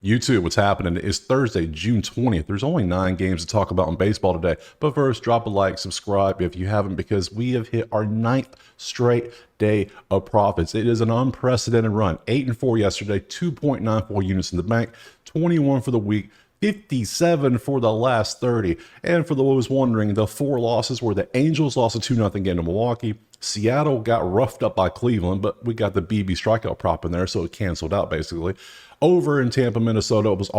YouTube, what's happening? It's Thursday, June 20th. There's only 9 games to talk about in baseball today. But first, drop a like, subscribe if you haven't, because we have hit our 9th straight day of profits. It is an unprecedented run. 8-4 yesterday, 2.94 units in the bank, 21 for the week, 57 for the last 30. And for those wondering, the 4 losses were the Angels lost a 2-0 game to Milwaukee. Seattle got roughed up by Cleveland, but we got the BB strikeout prop in there, so it canceled out basically. Over in Tampa, Minnesota, it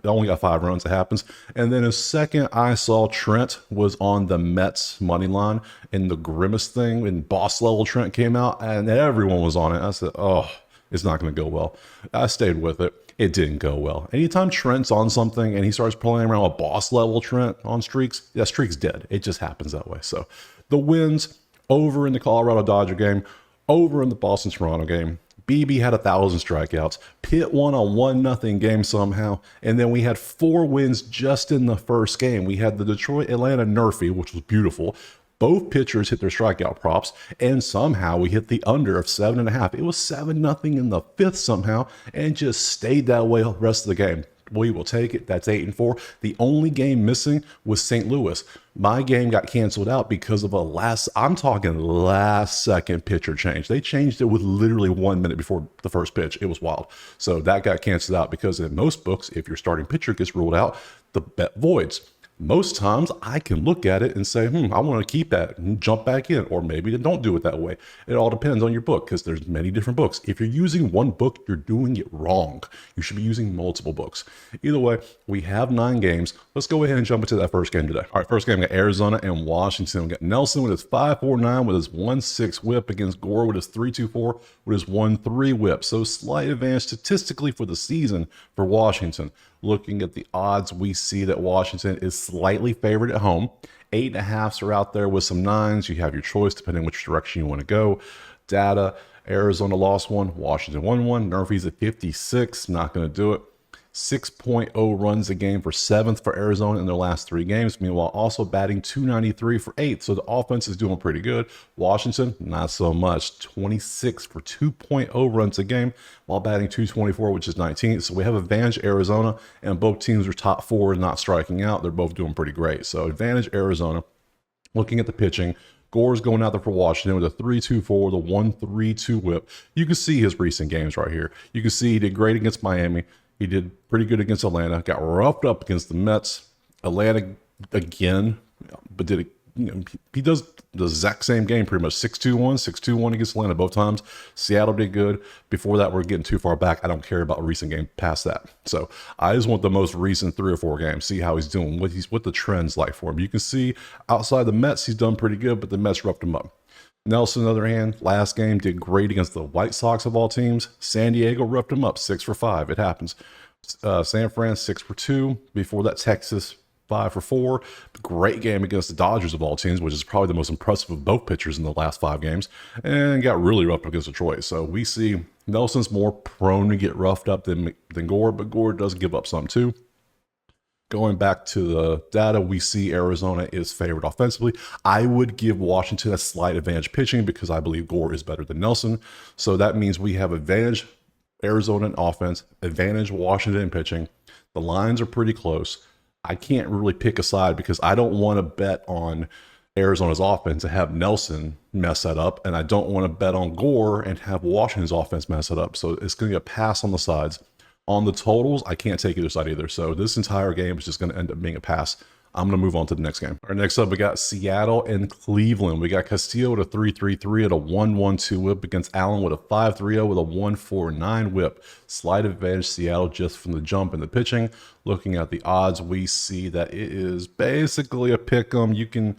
only got 5 runs. It happens. And then a second I saw Trent was on the Mets money line in the grimace thing, and boss level Trent came out, and everyone was on it. I said, oh, it's not going to go well. I stayed with it. It didn't go well. Anytime Trent's on something and he starts playing around with boss level Trent on streaks, that streak's dead. It just happens that way. So the wins over in the Colorado Dodger game, over in the Boston Toronto game. BB had 1,000 strikeouts. Pitt won a 1-0 game somehow. And then we had 4 wins just in the first game. We had the Detroit-Atlanta Nerfy, which was beautiful. Both pitchers hit their strikeout props, and somehow we hit the under of 7.5. It was 7-0 in the 5th somehow, and just stayed that way the rest of the game. We will take it. That's 8-4. The only game missing was St. Louis. My game got canceled out because of a last second pitcher change. They changed it with literally 1 minute before the first pitch. It was wild. So that got canceled out because in most books, if your starting pitcher gets ruled out, the bet voids. Most times I can look at it and say, I want to keep that and jump back in, or maybe don't do it that way. It all depends on your book, because there's many different books. If you're using one book, you're doing it wrong. You should be using multiple books. Either way, we have 9 games. Let's go ahead and jump into that first game today. All right, first game, we got Arizona and Washington. We got Nelson with his 5.49 with his 1.6 whip against Gore with his 3.24 with his 1.3 whip. So slight advantage statistically for the season for Washington. Looking at the odds, we see that Washington is slightly favored at home. 8.5s are out there with some 9s. You have your choice depending which direction you want to go. Data, Arizona lost 1, Washington won 1. Nerfy's at 56, not going to do it. 6.0 runs a game for 7th for Arizona in their last 3 games. Meanwhile, also batting 293 for 8th. So the offense is doing pretty good. Washington, not so much. 26 for 2.0 runs a game while batting 224, which is 19th. So we have advantage Arizona, and both teams are top 4 and not striking out. They're both doing pretty great. So advantage Arizona. Looking at the pitching, Gore's going out there for Washington with a 3.24 with a 1.32 whip. You can see his recent games right here. You can see he did great against Miami. He did pretty good against Atlanta. Got roughed up against the Mets. Atlanta again, but did it. He does the exact same game pretty much. 6-2-1, 6-2-1 against Atlanta both times. Seattle did good. Before that, we're getting too far back. I don't care about a recent game past that. So I just want the most recent 3 or 4 games. See how he's doing. What the trend's like for him. You can see outside the Mets, he's done pretty good, but the Mets roughed him up. Nelson, on the other hand, last game did great against the White Sox of all teams. San Diego roughed him up 6 for 5. It happens. San Fran 6 for 2. Before that, Texas 5 for 4. Great game against the Dodgers of all teams, which is probably the most impressive of both pitchers in the last 5 games. And got really roughed up against Detroit. So we see Nelson's more prone to get roughed up than Gore, but Gore does give up some too. Going back to the data, we see Arizona is favored offensively. I would give Washington a slight advantage pitching because I believe Gore is better than Nelson. So that means we have advantage Arizona in offense, advantage Washington in pitching. The lines are pretty close. I can't really pick a side because I don't want to bet on Arizona's offense and have Nelson mess that up, and I don't want to bet on Gore and have Washington's offense mess it up. So it's going to be a pass on the sides. On the totals, I can't take either side either. So this entire game is just going to end up being a pass. I'm going to move on to the next game. All right, next up, we got Seattle and Cleveland. We got Castillo with a 3.33 at a 1.12 whip against Allen with a 5.30 with a 1.49 whip. Slight advantage Seattle just from the jump in the pitching. Looking at the odds, we see that it is basically a pick 'em. You can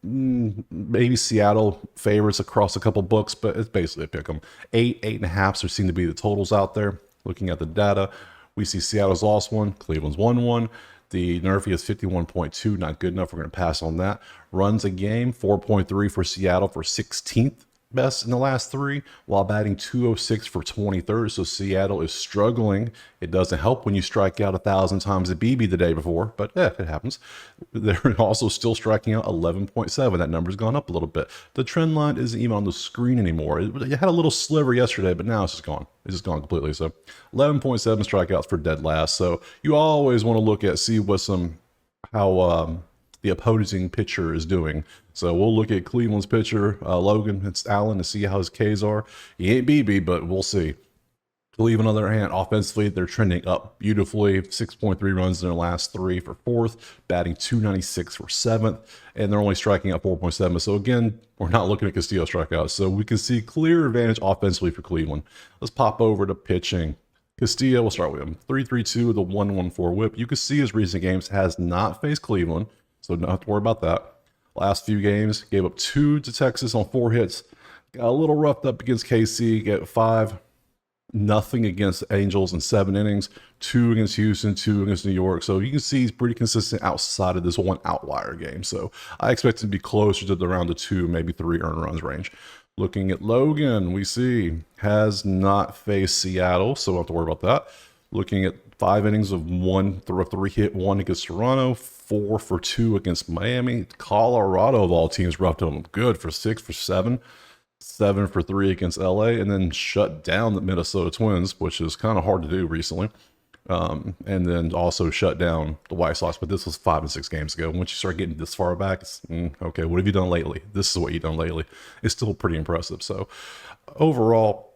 maybe Seattle favorites across a couple books, but it's basically a pick 'em. 8.5 seem to be the totals out there. Looking at the data, we see Seattle's lost 1, Cleveland's won 1. The Nerfy is 51.2, not good enough. We're going to pass on that. Runs a game, 4.3 for Seattle for 16th. best in the last three while batting 206 for 23rd. So Seattle is struggling. It doesn't help when you strike out 1,000 times a BB the day before, but it happens. They're also still striking out 11.7. That number's gone up a little bit. The trend line isn't even on the screen anymore. It had a little sliver yesterday, but now it's just gone. It's just gone completely. So 11.7 strikeouts for dead last. So you always want to look at, see what how the opposing pitcher is doing. So we'll look at Cleveland's pitcher, Logan. It's Allen, to see how his Ks are. He ain't BB, but we'll see. Cleveland, on the other hand, offensively, they're trending up beautifully. 6.3 runs in their last three for fourth, batting 296 for seventh, and they're only striking out 4.7. So again, we're not looking at Castillo strikeouts. So we can see clear advantage offensively for Cleveland. Let's pop over to pitching. Castillo, we'll start with him. 3.32 with a 1.14 whip. You can see his recent games has not faced Cleveland, so don't have to worry about that. Last few games, gave up 2 to Texas on 4 hits. Got a little roughed up against KC, get 5. Nothing against Angels in 7 innings. 2 against Houston, 2 against New York. So you can see he's pretty consistent outside of this one outlier game. So I expect him to be closer to around the 2, maybe 3 earned runs range. Looking at Logan, we see has not faced Seattle, so we don't have to worry about that. Looking at 5 innings of 3 hit 1 against Toronto, 4 for 2 against Miami. Colorado, of all teams, roughed him good for 6 for 7, 7 for 3 against LA, and then shut down the Minnesota Twins, which is kind of hard to do recently. And then also shut down the White Sox, but this was 5 and 6 games ago. Once you start getting this far back, it's, okay, what have you done lately? This is what you've done lately. It's still pretty impressive. So overall,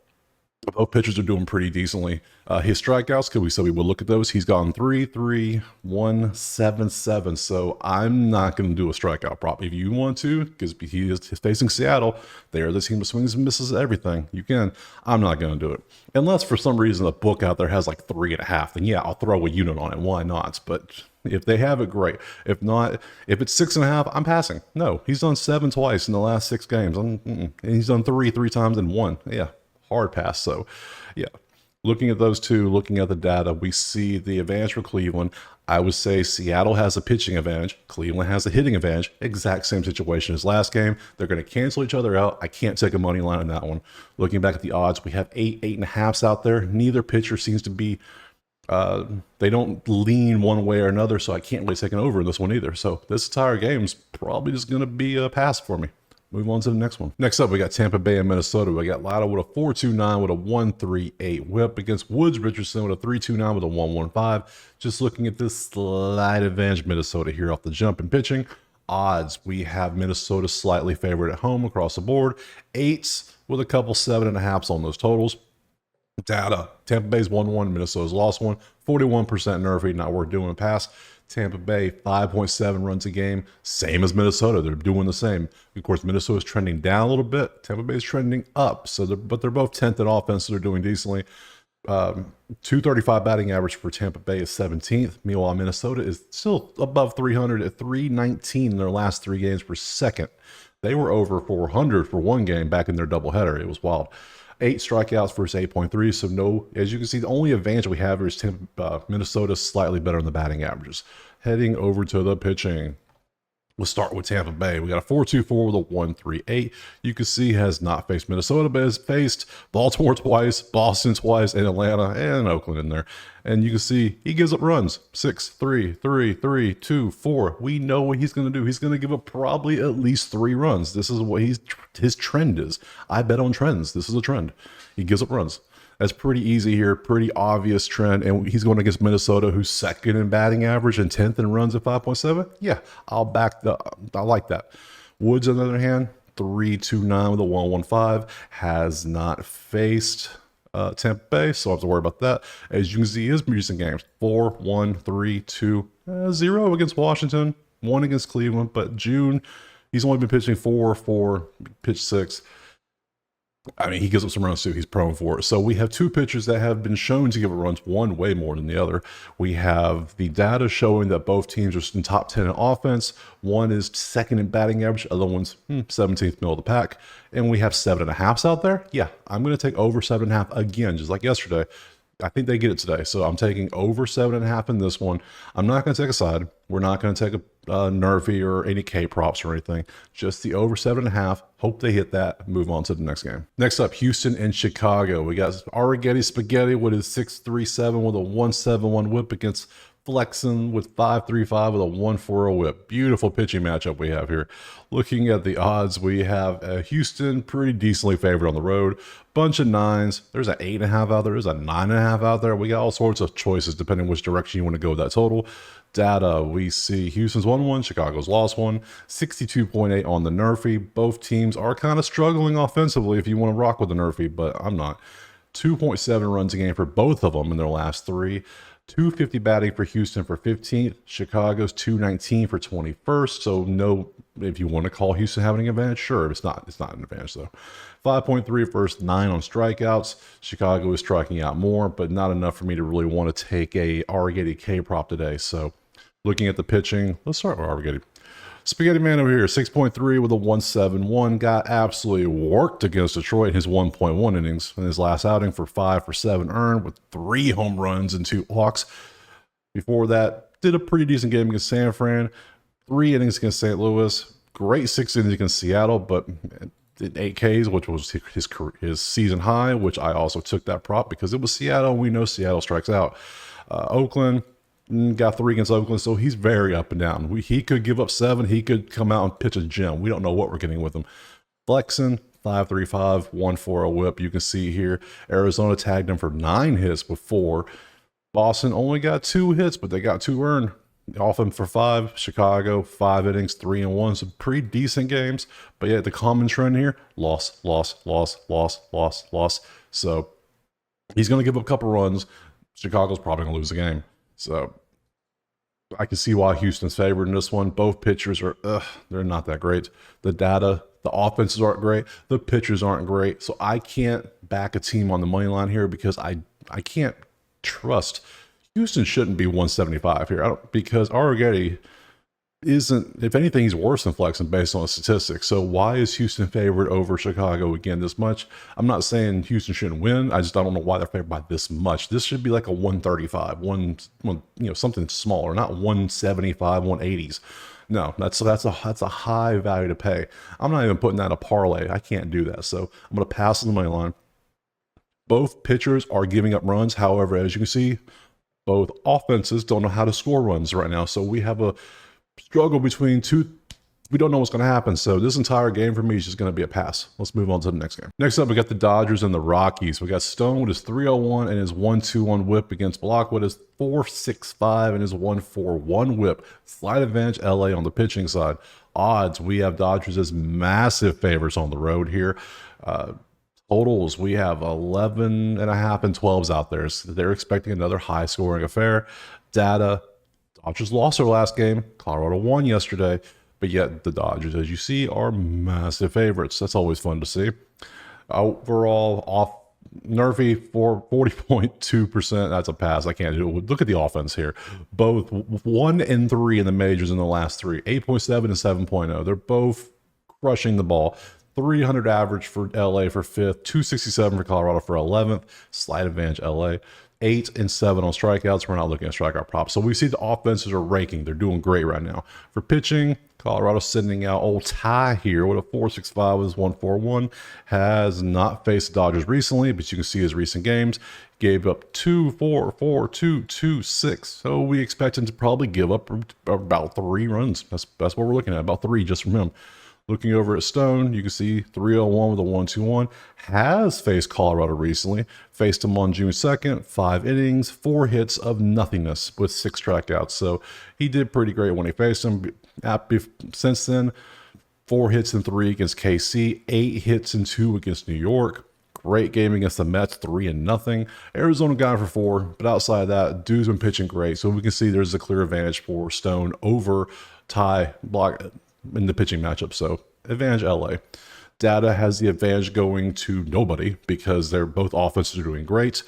both pitchers are doing pretty decently. His strikeouts, because we said we would look at those, he's gone 3-3, 1-7-7. So I'm not going to do a strikeout prop. If you want to, because he is facing Seattle, they are the team that swings and misses everything. You can. I'm not going to do it. Unless for some reason the book out there has like 3.5, then yeah, I'll throw a unit on it. Why not? But if they have it, great. If not, if it's 6.5, I'm passing. No, he's done 7 twice in the last 6 games. And he's done 3 times in 1. Yeah. Hard pass. So yeah, looking at those two, looking at the data, we see the advantage for Cleveland. I would say Seattle has a pitching advantage. Cleveland has a hitting advantage. Exact same situation as last game. They're going to cancel each other out. I can't take a money line on that one. Looking back at the odds, we have 8.5s out there. Neither pitcher seems to be, they don't lean one way or another. So I can't really take an over in this one either. So this entire game's probably just going to be a pass for me. Move on to the next one. Next up, we got Tampa Bay and Minnesota. We got Lotto with a 4.29 with a 1.38 whip against Woods Richardson with a 3.29 with a 1.15. Just looking at this slight advantage Minnesota here off the jump in pitching. Odds, we have Minnesota slightly favored at home across the board. 8s with a couple 7.5s on those totals. Data, Tampa Bay's 1-1, Minnesota's lost 1. 41% nerve rate, not worth doing a pass. Tampa Bay, 5.7 runs a game, same as Minnesota. They're doing the same. Of course, Minnesota's trending down a little bit. Tampa Bay's trending up, but they're both 10th in offense, so they're doing decently. 235 batting average for Tampa Bay is 17th. Meanwhile, Minnesota is still above 300 at 319 in their last 3 games for second. They were over 400 for one game back in their doubleheader. It was wild. 8 strikeouts versus 8.3. So no, as you can see, the only advantage we have is Minnesota slightly better in the batting averages. Heading over to the pitching. We'll start with Tampa Bay. We got a 4.24 with a 1.38. You can see has not faced Minnesota, but has faced Baltimore twice, Boston twice, and Atlanta and Oakland in there. And you can see he gives up runs. 6, 3, 3, 3, 2, 4. We know what he's going to do. He's going to give up probably at least 3 runs. This is what his trend is. I bet on trends. This is a trend. He gives up runs. That's pretty easy here, pretty obvious trend. And he's going against Minnesota, who's second in batting average and 10th in runs at 5.7. Yeah, I like that. Woods, on the other hand, 3.29 with a 1.15, has not faced Tampa Bay, so I don't have to worry about that. As you can see, his recent games, 4, 1, 3, 2, 0 against Washington, 1 against Cleveland, but June, he's only been pitching 4, pitched 6. I mean, he gives up some runs too. He's prone for it. So we have 2 pitchers that have been shown to give up runs, one way more than the other. We have the data showing that both teams are in top 10 in offense. One is second in batting average. Other one's 17th middle of the pack. And we have 7.5s out there. Yeah, I'm going to take over 7.5 again, just like yesterday. I think they get it today. So I'm taking over 7.5 in this one. I'm not going to take a side. We're not going to take nervy or any K props or anything. Just the over 7.5. Hope they hit that. Move on to the next game. Next up, Houston and Chicago. We got Arrigetti Spaghetti with his 6.37 with a 1.71 whip against Flexen with 5.35 with a 1.40 whip. Beautiful pitching matchup we have here. Looking at the odds, we have Houston pretty decently favored on the road. Bunch of 9s. There's an 8.5 out there. There's a 9.5 out there. We got all sorts of choices depending which direction you want to go with that total. Data, we see Houston's won 1, Chicago's lost 1, 62.8 on the Nerfy. Both teams are kind of struggling offensively if you want to rock with the Nerfy, but I'm not. 2.7 runs a game for both of them in their last 3. 250 batting for Houston for 15th. Chicago's 219 for 21st. So no, if you want to call Houston having an advantage, sure. It's not an advantage though. 5.3 first, 9 on strikeouts. Chicago is striking out more, but not enough for me to really want to take a Arrigetti K prop today. So looking at the pitching, let's start with Arrigetti. Spaghetti Man over here, 6.3 with a 1.71. Got absolutely worked against Detroit in his 1.1 innings in his last outing for 5 for 7 earned with 3 home runs and 2 walks. Before that, did a pretty decent game against San Fran. 3 innings against St. Louis. Great 6 innings against Seattle, but did 8 Ks, which was his season high, which I also took that prop because it was Seattle. We know Seattle strikes out. Oakland. Got 3 against Oakland, so he's very up and down. He could give up 7. He could come out and pitch a gem. We don't know what we're getting with him. Flexen, 5.35, 1.40 whip. You can see here, Arizona tagged him for 9 hits before. Boston only got 2 hits, but they got 2 earned. Off him for 5. Chicago, 5 innings, 3 and 1. Some pretty decent games. But yeah, the common trend here, loss. So he's going to give up a couple runs. Chicago's probably going to lose the game. So I can see why Houston's favored in this one. Both pitchers are, they're not that great. The data, the offenses aren't great. The pitchers aren't great. So I can't back a team on the money line here because I can't trust. Houston shouldn't be 175 here because Arrigetti isn't, if anything, he's worse than Flexen based on the statistics. So why is Houston favored over Chicago again this much? I'm not saying Houston shouldn't win. I just don't know why they're favored by this much. This should be like a 135, something smaller, not 175, 180s. No, that's a high value to pay. I'm not even putting that in a parlay. I can't do that. So I'm going to pass on the money line. Both pitchers are giving up runs. However, as you can see, both offenses don't know how to score runs right now. So we have a struggle between two. We don't know what's going to happen. So this entire game for me is just going to be a pass. Let's move on to the next game. Next up, we got the Dodgers and the Rockies. We got Stone with his 301 and his 1-2-1 whip against Block with his 4.65 and his 1.41 whip. Slight advantage LA on the pitching side. Odds, we have Dodgers as massive favorites on the road here. Totals, we have 11.5 and 12s out there. So they're expecting another high scoring affair. Data, Dodgers lost their last game. Colorado won yesterday. But yet the Dodgers, as you see, are massive favorites. That's always fun to see. Overall, off Nerfy for 40.2%. That's a pass. I can't do it. Look at the offense here. Both 1 and 3 in the majors in the last 3. 8.7 and 7.0. They're both crushing the ball. 300 average for LA for 5th. 267 for Colorado for 11th. Slight advantage LA. 8 and 7 on strikeouts. We're not looking at strikeout props. So we see the offenses are raking. They're doing great right now. For pitching, Colorado sending out old Ty here with a 4.65 with his 1.41. Has not faced the Dodgers recently, but you can see his recent games. Gave up 2, 4, 4, 2, 2, 6. So we expect him to probably give up about 3 runs. That's what we're looking at, about 3 just from him. Looking over at Stone, you can see 301 with a 1-2-1. Has faced Colorado recently. Faced him on June 2nd. 5 innings, 4 hits of nothingness with 6 strikeouts. So he did pretty great when he faced him. Since then, 4 hits and 3 against KC. 8 hits and 2 against New York. Great game against the Mets, 3-0. Arizona got him for 4, but outside of that, dude's been pitching great. So we can see there's a clear advantage for Stone over Ty Block in the pitching matchup. So advantage LA. Data has the advantage going to nobody because they're both offenses are doing great.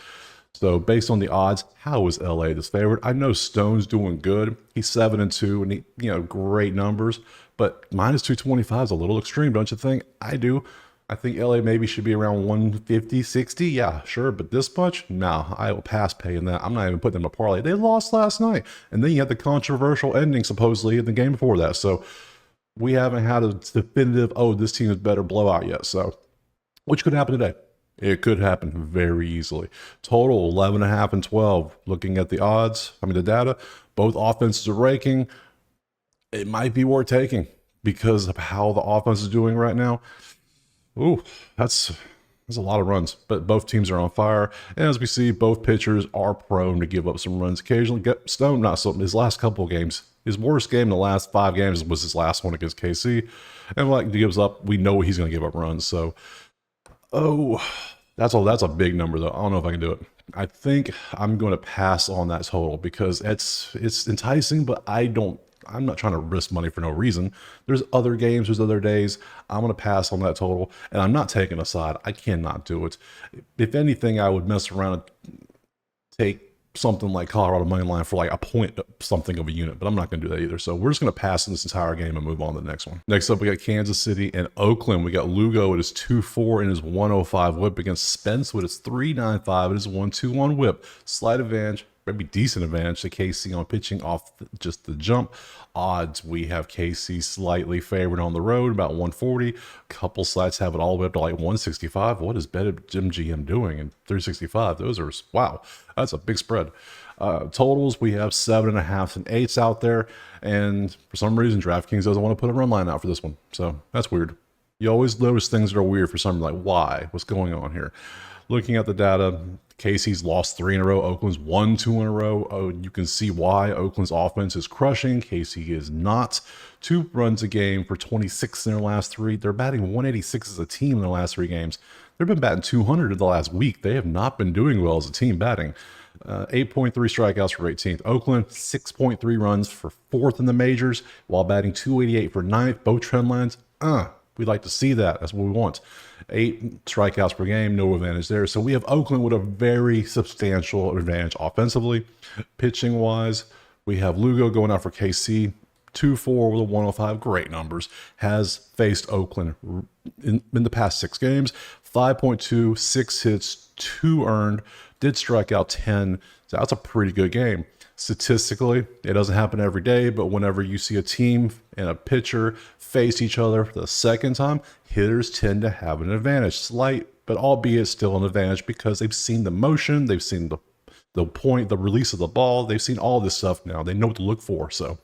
So based on the odds, how is LA this favorite? I know Stone's doing good. He's 7-2 and great numbers, but minus 225 is a little extreme, don't you think? I do. I think LA maybe should be around 150, 60. Yeah, sure. But this much? No, I will pass paying that. I'm not even putting them a parlay. They lost last night. And then you had the controversial ending, supposedly, in the game before that. So we haven't had a definitive, oh, this team is better blowout yet. So, which could happen today. It could happen very easily. Total 11.5 and 12. Looking at the odds, the data, both offenses are raking. It might be worth taking because of how the offense is doing right now. Ooh, that's a lot of runs, but both teams are on fire. And as we see, both pitchers are prone to give up some runs occasionally. Stone, not something. His last couple of games, his worst game in the last 5 games was his last one against KC. And like he gives up, we know he's going to give up runs. So, oh, that's a big number though. I don't know if I can do it. I think I'm going to pass on that total because it's enticing, but I'm not trying to risk money for no reason. There's other games, there's other days. I'm going to pass on that total, and I'm not taking a side. I cannot do it. If anything, I would mess around and take something like Colorado money line for like a point something of a unit, but I'm not going to do that either. So we're just going to pass in this entire game and move on to the next one. Next up, we got Kansas City and Oakland. We got Lugo with his 2.4 and his 105 whip against Spence with his 3.95 and his 1.21 whip. Slight advantage. Maybe decent advantage to KC on pitching off just the jump. Odds, we have KC slightly favored on the road, about 140. Couple sites have it all the way up to like 165. What is BetMGM doing? And 365, those are, wow, that's a big spread. Totals, we have 7.5 and 8s out there. And for some reason, DraftKings doesn't want to put a run line out for this one. So that's weird. You always notice things that are weird for some, like why? What's going on here? Looking at the data, Casey's lost 3 in a row. Oakland's won 2 in a row. Oh, you can see why Oakland's offense is crushing. Casey is not. 2 runs a game for 26 in their last 3. They're batting 186 as a team in their last 3 games. They've been batting 200 in the last week. They have not been doing well as a team batting. 8.3 strikeouts for 18th. Oakland, 6.3 runs for 4th in the majors, while batting 288 for 9th. Both trend lines, we'd like to see that. That's what we want. 8 strikeouts per game, no advantage there. So we have Oakland with a very substantial advantage offensively. Pitching wise, we have Lugo going out for KC, 2.4 with a 105, great numbers. Has faced Oakland in the past 6 games, 5.2, 6 hits, 2 earned, did strike out 10. So that's a pretty good game. Statistically, it doesn't happen every day, but whenever you see a team and a pitcher face each other for the second time, hitters tend to have an advantage. Slight, but albeit still an advantage because they've seen the motion, they've seen the point, the release of the ball, they've seen all this stuff now. They know what to look for. So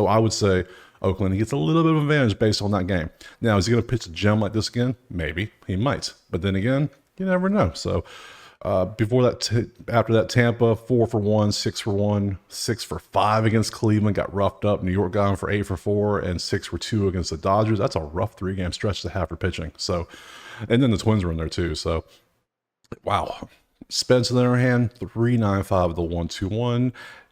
I would say Oakland gets a little bit of advantage based on that game. Now, is he going to pitch a gem like this again? Maybe. He might. But then again, you never know. So before that, after that, Tampa 4 for 1, 6 for 1, 6 for 5 against Cleveland, got roughed up. New York got him for 8 for 4 and 6 for 2 against the Dodgers. That's a rough 3-game stretch to have for pitching. So, and then the Twins were in there too. So, wow. Spence, on the other hand, 3.95 with the 1.21.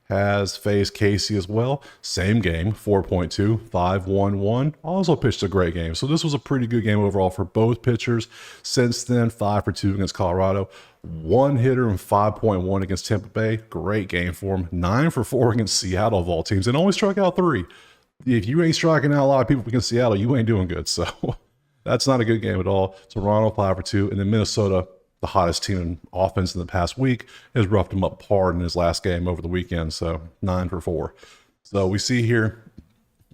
Has faced Casey as well. Same game, 4.2, 5.11. Also pitched a great game. So this was a pretty good game overall for both pitchers. Since then, 5 for 2 against Colorado. 1 hitter and 5.1 against Tampa Bay. Great game for him. 9 for 4 against Seattle of all teams. And only struck out 3. If you ain't striking out a lot of people against Seattle, you ain't doing good. So that's not a good game at all. Toronto 5 for 2. And then Minnesota, the hottest team in offense in the past week, has roughed him up hard in his last game over the weekend. So 9 for 4. So we see here,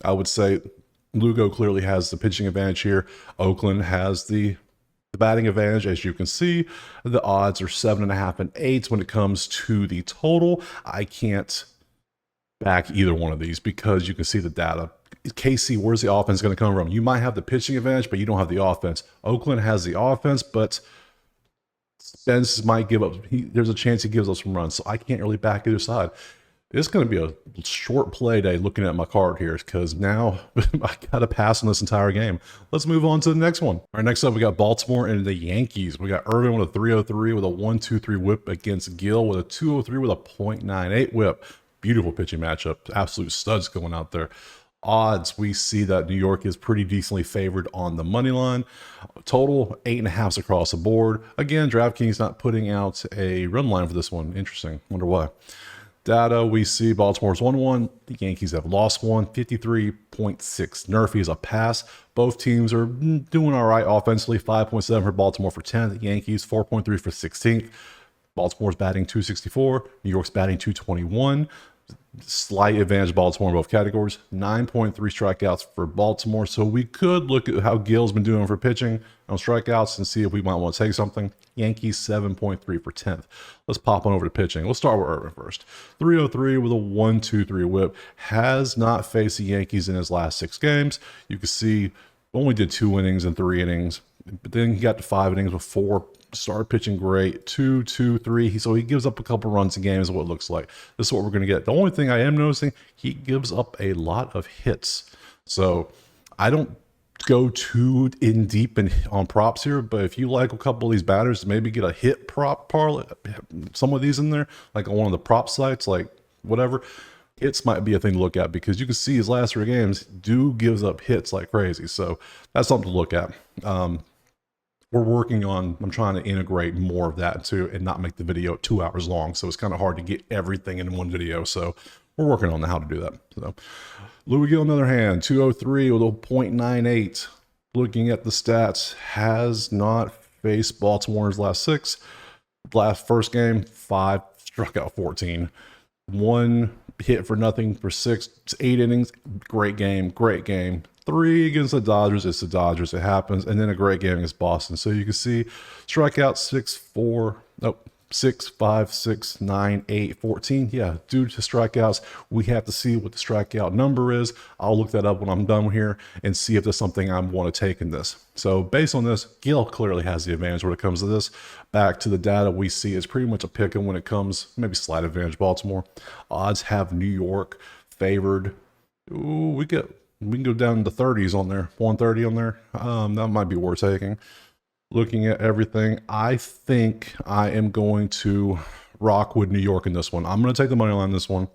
I would say Lugo clearly has the pitching advantage here. Oakland has the batting advantage. As you can see, the odds are 7.5 and 8 when it comes to the total. I can't back either one of these because you can see the data. KC, where's the offense going to come from? You might have the pitching advantage, but you don't have the offense. Oakland has the offense, but Spence might give up. There's a chance he gives up some runs, so I can't really back either side. It's going to be a short play day looking at my card here because now I got to pass on this entire game. Let's move on to the next one. All right, next up, we got Baltimore and the Yankees. We got Irvin with a 303 with a 1.23 whip against Gill with a 203 with a .98 whip. Beautiful pitching matchup. Absolute studs going out there. Odds, we see that New York is pretty decently favored on the money line. Total 8.5s across the board. Again, DraftKings not putting out a run line for this one. Interesting. Wonder why. Data, we see Baltimore's 1-1. The Yankees have lost one, 53.6. Nerfy is a pass. Both teams are doing all right offensively. 5.7 for Baltimore for 10th. The Yankees 4.3 for 16th. Baltimore's batting 264. New York's batting 221. Slight advantage Baltimore in both categories. 9.3 strikeouts for Baltimore. So we could look at how Gill's been doing for pitching on strikeouts and see if we might want to take something. Yankees 7.3 for 10th. Let's pop on over to pitching. We'll start with Irvin first. 303 with a 1-2-3 whip. Has not faced the Yankees in his last 6 games. You can see only did 2 innings and 3 innings, but then he got to 5 innings with 4. Started pitching great. 2-2-3. So he gives up a couple runs a game is what it looks like. This is what we're going to get. The only thing I am noticing, he gives up a lot of hits. So I don't go too in deep on props here, but if you like a couple of these batters, maybe get a hit prop parlay, some of these in there, like on one of the prop sites, like whatever. Hits might be a thing to look at because you can see his last 3 games, dude gives up hits like crazy. So that's something to look at. We're working on, I'm trying to integrate more of that too and not make the video 2 hours long. So it's kind of hard to get everything in one video. So we're working on how to do that. So Louis Gill, on the other hand, 203 with a .98. Looking at the stats, has not faced Baltimore's last 6. First game, 5, struck out 14. 1 hit for nothing for 6, 8 innings. Great game, great game. 3 against the Dodgers. It's the Dodgers. It happens. And then a great game against Boston. So you can see strikeout 6, 5, 6, 9, 8, 14. Yeah, due to strikeouts, we have to see what the strikeout number is. I'll look that up when I'm done here and see if there's something I want to take in this. So based on this, Gill clearly has the advantage when it comes to this. Back to the data we see is pretty much a pick 'em when it comes, maybe slight advantage Baltimore. Odds have New York favored. Ooh, we can go down to 30s on there, 130 on there. That might be worth taking. Looking at everything, I think I am going to rock with New York in this one. I'm going to take the money line in this one.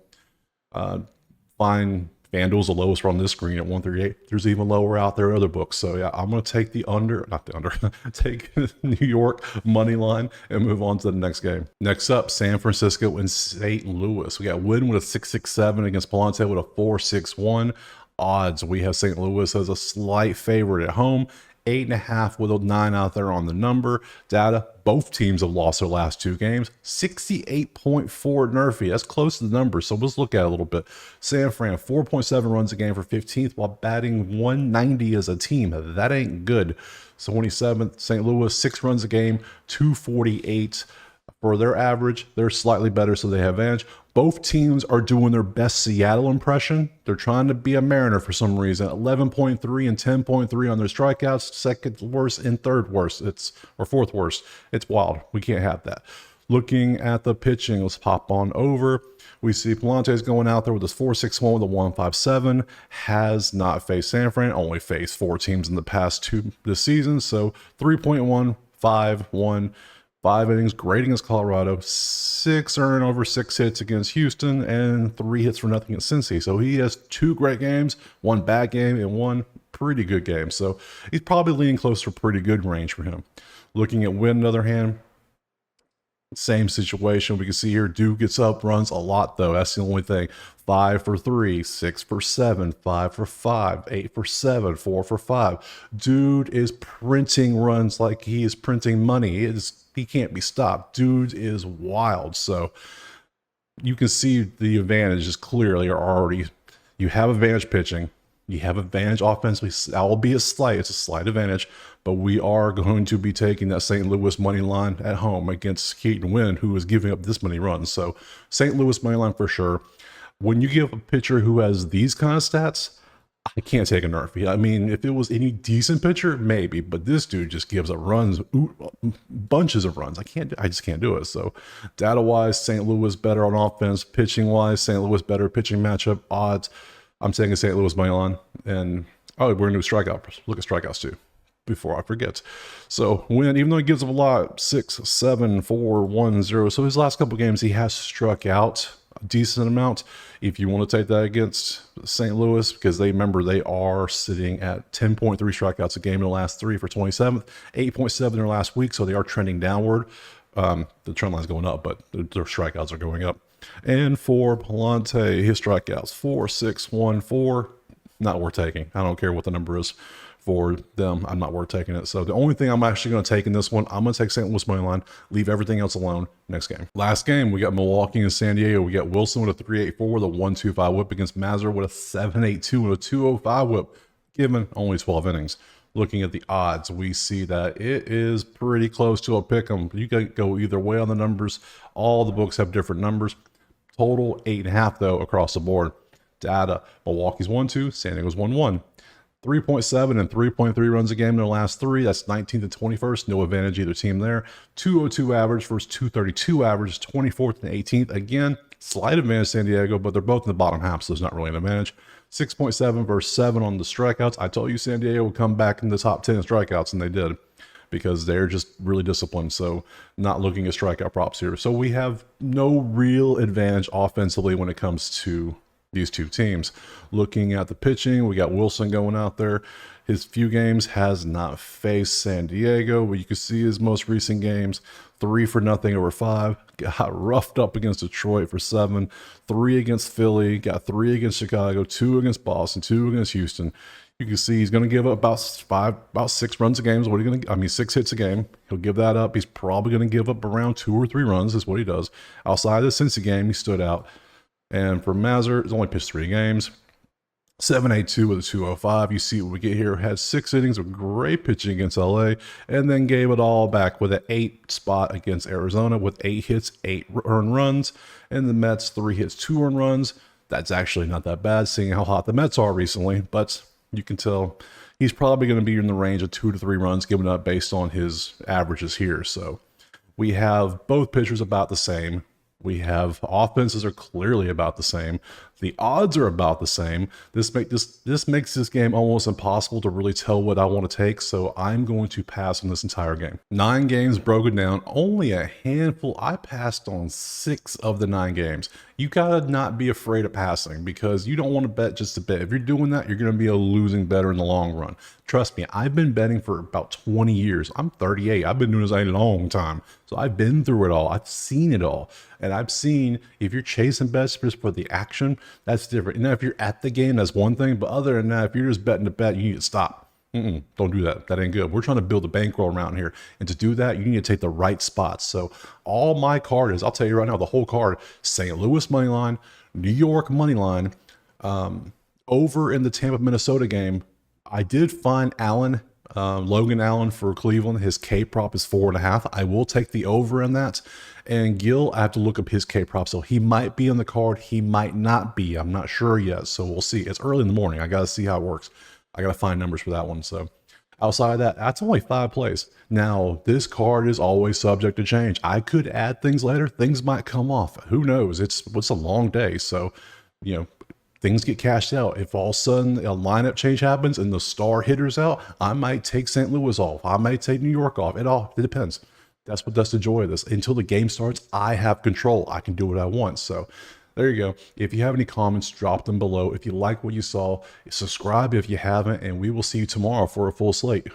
Find FanDuel's the lowest on this screen at 138. There's even lower out there in other books. So yeah, I'm going to take the under, not the under, take New York money line and move on to the next game. Next up, San Francisco and St. Louis. We got Wynn with a 6.67 against Palante with a 4.61. Odds, we have St. Louis as a slight favorite at home. 8.5 with a 9 out there on the number. Data, both teams have lost their last 2 games. 68.4 Nerfy. That's close to the number, so let's look at it a little bit. San Fran, 4.7 runs a game for 15th while batting 190 as a team. That ain't good. So 27th, St. Louis, 6 runs a game, 248. For their average, they're slightly better, so they have advantage. Both teams are doing their best Seattle impression. They're trying to be a Mariner for some reason. 11.3 and 10.3 on their strikeouts, second worst and third worst. Or fourth worst. It's wild. We can't have that. Looking at the pitching, let's pop on over. We see Palante's going out there with his 4.61 with a 1.57. Has not faced San Fran. Only faced 4 teams in the past 2 this season. So 3.1, 5, 1. 5 innings, great against Colorado, 6 earned over 6 hits against Houston, and 3 hits for nothing against Cincy. So he has 2 great games, 1 bad game, and 1 pretty good game. So he's probably leaning close to a pretty good range for him. Looking at Wynn, on the other hand, same situation. We can see here, Duke gets up, runs a lot though. That's the only thing. 5 for 3, 6 for 7, 5 for 5, 8 for 7, 4 for 5. Dude is printing runs like he is printing money. He can't be stopped. Dude is wild. So you can see the advantages clearly are already. You have advantage pitching. You have advantage offensively. That will be it's a slight advantage, but we are going to be taking that St. Louis money line at home against Keaton Wynn, who is giving up this many runs. So St. Louis money line for sure. When you give a pitcher who has these kind of stats, I can't take a Nerfy. I mean, if it was any decent pitcher, maybe, but this dude just gives up runs, bunches of runs. I just can't do it. So data-wise, St. Louis better on offense. Pitching-wise, St. Louis better pitching matchup. Odds, I'm taking St. Louis money line. And we're going to do strikeouts. Look at strikeouts too, before I forget. So Wynn, even though he gives up a lot, 6, 7, 4, 1, 0. So his last couple games, he has struck out a decent amount. If you want to take that against St. Louis, because they are sitting at 10.3 strikeouts a game in the last 3 for 27th, 8.7 in their last week, so they are trending downward. The trend line's going up, but their strikeouts are going up. And for Palante, his strikeouts 4.614. Not worth taking. I don't care what the number is for them. I'm not worth taking it. So the only thing I'm actually going to take in this one, I'm going to take St. Louis money line, leave everything else alone. Next game. Last game, we got Milwaukee and San Diego. We got Wilson with a 3.84 with a 1.25 whip against Mazur with a 7.82 and a 2.05 whip, given only 12 innings. Looking at the odds, we see that it is pretty close to a pick 'em. You can go either way on the numbers. All the books have different numbers. Total 8.5 though across the board. Data: Milwaukee's 1-2, San Diego's 1-1. 3.7 and 3.3 runs a game in their last three. That's 19th and 21st. No advantage either team there. 202 average versus 232 average, 24th and 18th. Again, slight advantage San Diego, but they're both in the bottom half, so there's not really an advantage. 6.7 versus 7 on the strikeouts. I told you San Diego would come back in the top 10 in strikeouts, and they did, because they're just really disciplined. So not looking at strikeout props here. So we have no real advantage offensively when it comes to these two teams. Looking at the pitching, we got Wilson going out there. His few games has not faced San Diego, but you can see his most recent games, 3-0 over 5. Got roughed up against Detroit for 7, 3 against Philly, got 3 against Chicago, 2 against Boston, 2 against Houston. You can see he's going to give up about 6 runs a game. Is what he's going to, 6 hits a game. He'll give that up. He's probably going to give up around 2 or 3 runs is what he does. Outside of the Cincy game, he stood out. And for Mazur, he's only pitched 3 games. 7.82 with a 2.05. You see what we get here. Had 6 innings of great pitching against LA, and then gave it all back with an 8 spot against Arizona with 8 hits, 8 earned runs. And the Mets, 3 hits, 2 earned runs. That's actually not that bad, seeing how hot the Mets are recently, but you can tell he's probably going to be in the range of 2 to 3 runs given up based on his averages here. So we have both pitchers about the same. We have offenses are clearly about the same. The odds are about the same. This makes this game almost impossible to really tell what I want to take, so I'm going to pass on this entire game. 9 games broken down, only a handful. I passed on 6 of the 9 games. You gotta not be afraid of passing, because you don't want to bet just to bet. If you're doing that, you're going to be a losing bettor in the long run. Trust me, I've been betting for about 20 years. I'm 38. I've been doing this a long time. So I've been through it all. I've seen it all. And I've seen if you're chasing bets just for the action, that's different. Now, if you're at the game, that's one thing. But other than that, if you're just betting to bet, you need to stop. Don't do that. That ain't good. We're trying to build a bankroll around here. And to do that, you need to take the right spots. So all my card is, I'll tell you right now, the whole card: St. Louis money line, New York money line, over in the Tampa, Minnesota game. I did find Logan Allen for Cleveland. His K prop is 4.5. I will take the over in that. And Gill, I have to look up his K prop. So he might be on the card. He might not be. I'm not sure yet. So we'll see. It's early in the morning. I got to see how it works. I got to find numbers for that one. So outside of that, that's only 5 plays. Now, this card is always subject to change. I could add things later. Things might come off. Who knows? It's a long day. So, things get cashed out. If all of a sudden a lineup change happens and the star hitter's out, I might take St. Louis off. I might take New York off. It depends. That's the joy of this. Until the game starts, I have control. I can do what I want. So there you go. If you have any comments, drop them below. If you like what you saw, subscribe if you haven't, and we will see you tomorrow for a full slate.